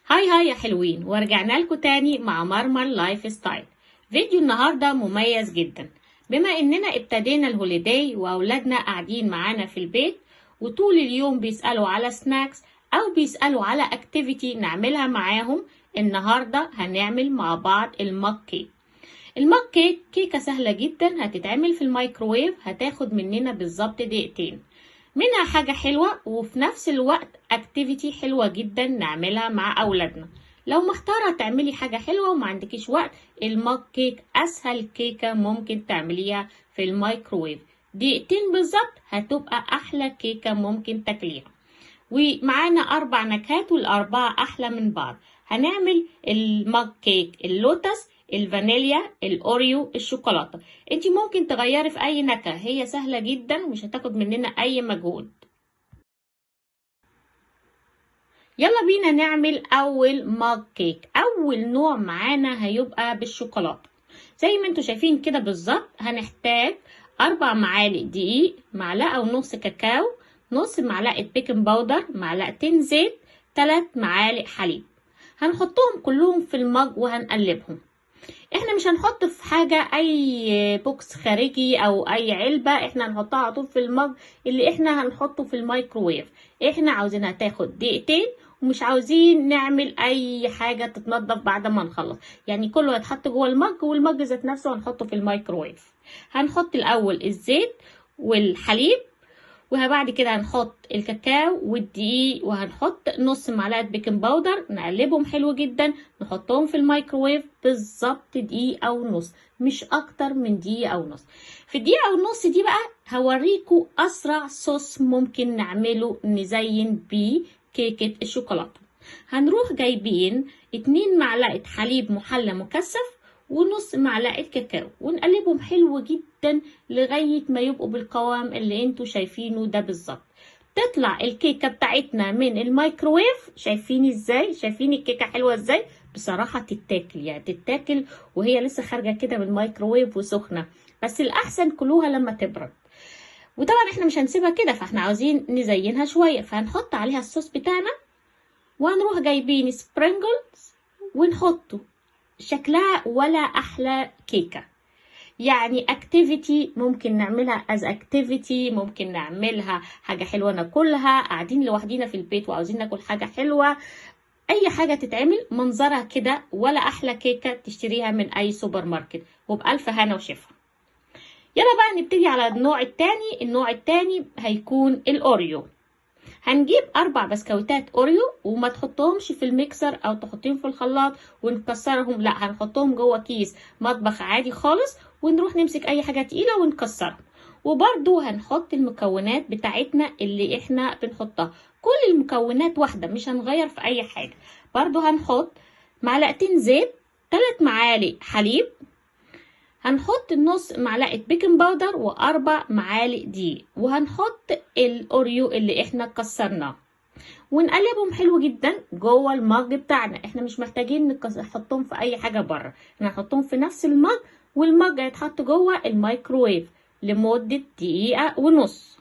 هاي هاي يا حلوين، ورجعنا لكم تاني مع مرمر لايف ستايل. فيديو النهارده مميز جدا. بما اننا ابتدينا الهوليداي واولادنا قاعدين معانا في البيت وطول اليوم بيسألوا على سناكس او بيسألوا على اكتيفيتي نعملها معاهم، النهارده هنعمل مع بعض المج كيك. المج كيك كيكه سهله جدا، هتتعمل في الميكروويف، هتاخد مننا بالظبط دقيقتين. منها حاجة حلوة وفي نفس الوقت اكتيفيتي حلوة جدا نعملها مع أولادنا. لو محتارة تعملي حاجة حلوة وما عندكيش وقت، المج كيك أسهل كيكة ممكن تعمليها في الميكروويف. دقيقتين بالظبط هتبقى أحلى كيكة ممكن تاكليها. ومعانا 4 نكهات والأربعة أحلى من بعض. هنعمل المج كيك اللوتس، الفانيليا، الأوريو، الشوكولاتة. انتي ممكن تغيري في أي نكهة، هي سهلة جدا ومش هتاخد مننا أي مجهود. يلا بينا نعمل أول مج كيك. أول نوع معانا هيبقى بالشوكولاتة. زي ما انتوا شايفين كده بالظبط، هنحتاج 4 معالق دقيق، معلقة ونص كاكاو، نص معلقة بيكنج باودر، معلقتين زيت، 3 معالق حليب. هنحطهم كلهم في المج وهنقلبهم. احنا مش هنحط في حاجة اي بوكس خارجي او اي علبة، احنا هنحطها على طول في المج اللي احنا هنحطه في الميكروويف. احنا عاوزينها تاخد دقيقتين ومش عاوزين نعمل اي حاجة تتنضف بعد ما نخلص، يعني كله هيتحط جوه المج والمج ذات نفسه هنحطه في الميكروويف. هنحط الاول الزيت والحليب، وبعد كده هنحط الكاكاو والدقيق، وهنحط نص معلقه بيكنج باودر، نقلبهم حلو جدا، نحطهم في الميكروويف بالظبط دقيقه ونص، مش اكتر من دقيقه ونص. في الدقيقه ونص دي بقى هوريكم اسرع صوص ممكن نعمله نزين بيه كيكه الشوكولاته. هنروح جايبين 2 معلقه حليب محلى مكثف ونص معلقه كاكاو، ونقلبهم حلو جدا لغايه ما يبقوا بالقوام اللي انتوا شايفينه ده بالظبط. تطلع الكيكه بتاعتنا من الميكروويف. شايفين ازاي؟ شايفين الكيكه حلوه ازاي؟ بصراحه تتاكل، يعني تتاكل وهي لسه خارجه كده من الميكروويف وسخنه، بس الاحسن كلوها لما تبرد. وطبعا احنا مش هنسيبها كده، فاحنا عاوزين نزينها شويه، فهنحط عليها الصوص بتاعنا، وهنروح جايبين سبرينجلز ونحطه. شكلها ولا احلى كيكه، يعني اكتيفيتي ممكن نعملها از اكتيفيتي، ممكن نعملها حاجه حلوه ناكلها قاعدين لوحدينا في البيت وعاوزين ناكل حاجه حلوه. اي حاجه تتعمل منظرها كده ولا احلى كيكه تشتريها من اي سوبر ماركت، وبالف هنا وشفا. يلا بقى نبتدي على النوع التاني. النوع التاني هيكون الاوريو. هنجيب 4 بسكويتات اوريو، وما تحطهمش في الميكسر او تحطيهم في الخلاط ونكسرهم، لا، هنحطهم جوه كيس مطبخ عادي خالص، ونروح نمسك اي حاجه تقيله ونكسرهم. وبرده هنحط المكونات بتاعتنا اللي احنا بنحطها، كل المكونات واحده، مش هنغير في اي حاجه. برده هنحط معلقتين زيت، 3 معالق حليب، هنحط نص معلقة بيكنج باودر و4 معالق دقيق، وهنحط الاوريو اللي احنا كسرناه، ونقلبهم حلو جدا جوه المج بتاعنا. احنا مش محتاجين نحطهم في اي حاجة بره، احنا هنحطهم في نفس المج، والمج هيتحط جوه الميكروويف لمدة دقيقة ونص.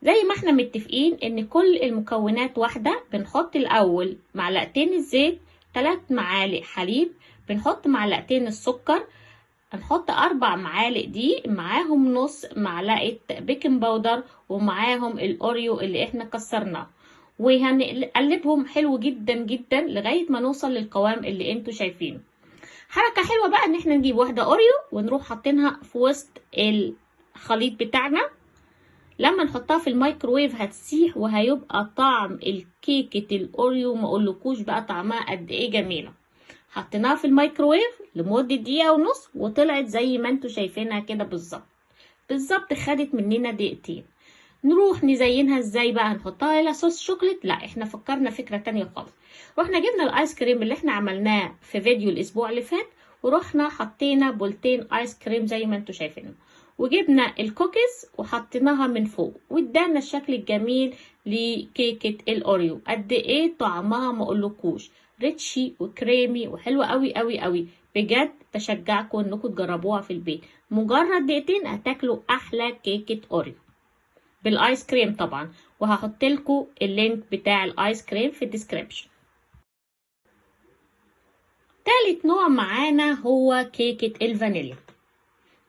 زي ما احنا متفقين ان كل المكونات واحدة، بنحط الاول معلقتين الزيت، 3 معالق حليب، بنحط معلقتين السكر، هنحط 4 معالق دقيق، معاهم نص معلقة بيكنج باودر، ومعاهم الاوريو اللي احنا كسرناه، وهنقلبهم حلو جدا جدا لغاية ما نوصل للقوام اللي انتوا شايفينه. حركة حلوة بقى ان احنا نجيب واحدة اوريو ونروح حاطينها في وسط الخليط بتاعنا. لما نحطها في الميكروويف هتسيح، وهيبقى طعم الكيكة الاوريو ما اقولكوش بقى طعمها قد ايه جميلة. حطيناها في الميكروويف لمدة دقيقة ونص، وطلعت زي ما انتوا شايفينها كده بالظبط. بالظبط خدت مننا دقيقتين. نروح نزينها ازاي بقى؟ هنحطها على صوص شوكليت؟ لا، احنا فكرنا فكرة تانية خالص. رحنا جبنا الايس كريم اللي احنا عملناه في فيديو الاسبوع اللي فات، ورحنا حطينا بولتين ايس كريم زي ما انتوا شايفينه، وجبنا الكوكيز وحطيناها من فوق، وادانا الشكل الجميل لكيكة الاوريو. قد ايه طعمها ما اقولكوش، ريتشي وكريمي وحلوة قوي قوي قوي. بجد بشجعكم انكم تجربوها في البيت، مجرد دقيقتين هتاكلوا احلى كيكة اوريو. بالايس كريم طبعا، وهحط لكم اللينك بتاع الايس كريم في الديسكريبشن. تالت نوع معانا هو كيكة الفانيليا،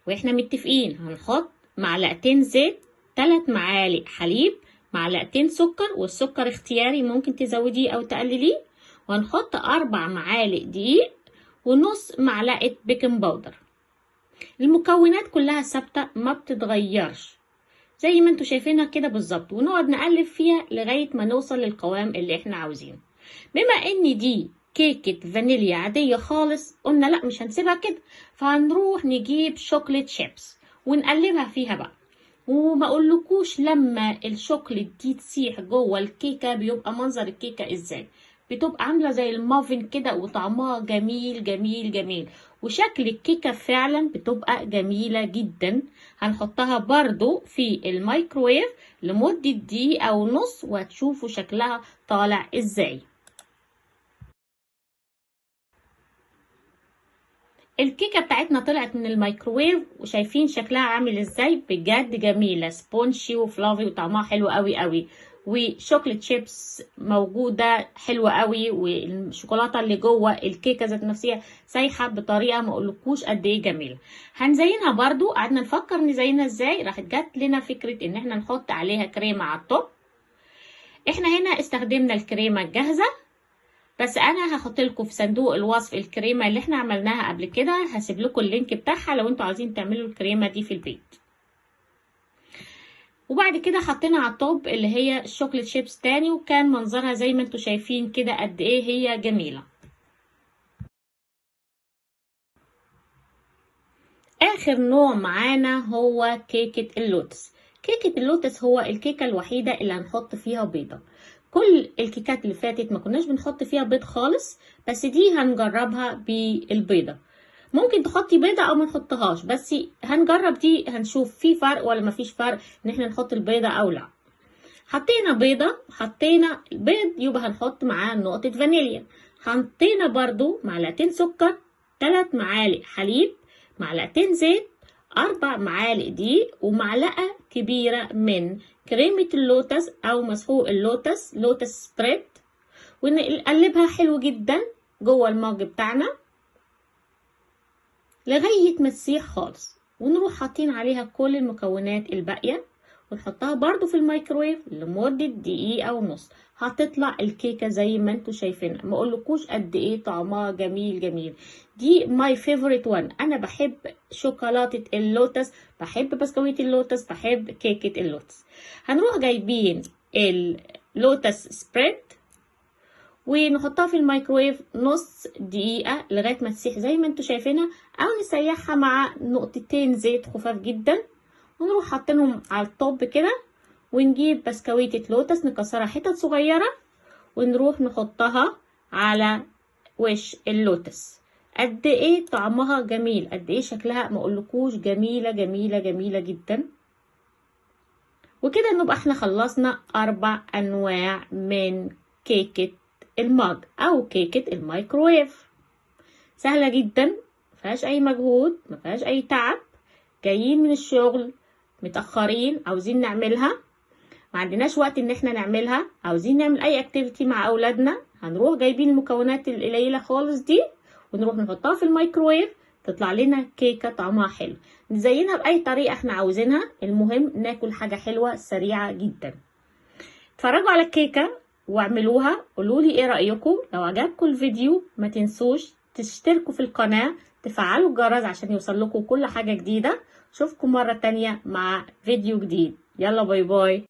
واحنا متفقين هنحط معلقتين زيت، 3 معالق حليب، معلقتين سكر، والسكر اختياري ممكن تزوديه او تقلليه، وهنحط 4 معالق دقيق ونص معلقة بيكنج باودر. المكونات كلها ثابتة ما بتتغيرش زي ما انتوا شايفينها كده بالظبط، ونقعد نقلب فيها لغاية ما نوصل للقوام اللي احنا عاوزينه. بما ان دي كيكة فانيليا عادية خالص، قلنا لا مش هنسيبها كده، فهنروح نجيب شوكليت شيبس ونقلبها فيها بقى. وما اقولكوش لما الشوكليت دي تسيح جوه الكيكة بيبقى منظر الكيكة ازاي، بتبقى عاملة زي المافن كده، وطعمها جميل جميل جميل، وشكل الكيكة فعلا بتبقى جميلة جدا. هنحطها برضو في الميكروويف لمدة دقيقة ونص، وهتشوفوا شكلها طالع ازاي. الكيكة بتاعتنا طلعت من الميكروويف، وشايفين شكلها عامل ازاي، بجد جميلة، سبونشي وفلافي وطعمها حلو قوي قوي، وشوكليت شيبس موجودة حلوة قوي، والشوكولاتة اللي جوه الكيكة ذات نفسها سايحة بطريقة ما اقولكوش قد ايه جميلة. هنزينها برضو، قعدنا نفكر نزينها ازاي، راحت جات لنا فكرة ان احنا نحط عليها كريمة على التوب. احنا هنا استخدمنا الكريمة الجاهزة، بس انا هحط لكم في صندوق الوصف الكريمه اللي احنا عملناها قبل كده، هسيب لكم اللينك بتاعها لو انتوا عايزين تعملوا الكريمه دي في البيت. وبعد كده حطينا على الطوب اللي هي الشوكليت شيبس تاني، وكان منظرها زي ما انتوا شايفين كده قد ايه هي جميله. اخر نوع معانا هو كيكه اللوتس. كيكه اللوتس هو الكيكه الوحيده اللي هنحط فيها بيضه. كل الكيكات اللي فاتت ما كناش بنحط فيها بيض خالص، بس دي هنجربها بالبيضه. ممكن تحطي بيضه او ما نحطهاش، بس هنجرب دي هنشوف في فرق ولا ما فيش فرق ان احنا نحط البيضه او لا. حطينا بيضه، حطينا البيض، يبقى هنحط معاه نقطه فانيليا. حطينا برضو معلقتين سكر، 3 معالق حليب، معلقتين زيت، 4 معالق دقيق، ومعلقه كبيره من كريمه اللوتس او مسحوق اللوتس، لوتس سبريد، ونقلبها حلو جدا جوه المج بتاعنا لغاية ما تسيح خالص، ونروح حاطين عليها كل المكونات الباقية، ونحطها برضو في الميكروويف لمدة دقيقة ونص. هتطلع الكيكة زي ما انتوا شايفينها، ما اقولكوش قد ايه طعمها جميل جميل. دي ماي فيفوريت وان، انا بحب شوكولاتة اللوتس، بحب بسكويت اللوتس، بحب كيكة اللوتس. هنروح جايبين اللوتس سبريد ونحطها في الميكرويف نص دقيقة لغاية ما تسيح زي ما انتوا شايفينها، او نسيحها مع نقطتين زيت خفاف جدا، ونروح حاطينهم على الطب كده، ونجيب بسكويتة لوتس نكسرها حتت صغيرة، ونروح نحطها على وش اللوتس. قد ايه طعمها جميل، قد ايه شكلها ما اقولكوش جميلة جميلة جميلة جدا. وكده نبقى احنا خلصنا 4 انواع من كيكة المج او كيكة الميكروويف. سهلة جدا، مفيهاش اي مجهود، مفيهاش اي تعب، جايين من الشغل متأخرين عاوزين نعملها، ما عندناش وقت ان احنا نعملها، عاوزين نعمل اي اكتيفيتي مع اولادنا، هنروح جايبين المكونات القليلة خالص دي ونروح نحطها في الميكروويف، تطلع لنا كيكة طعمها حلو. نزينها بأي طريقة احنا عاوزينها، المهم ناكل حاجة حلوة سريعة جدا. اتفرجوا على الكيكة واعملوها، قولولي ايه رأيكم. لو عجبكم الفيديو ما تنسوش تشتركوا في القناة، تفعلوا الجرس عشان يوصل لكم كل حاجة جديدة. اشوفكم مرة تانية مع فيديو جديد، يلا باي باي.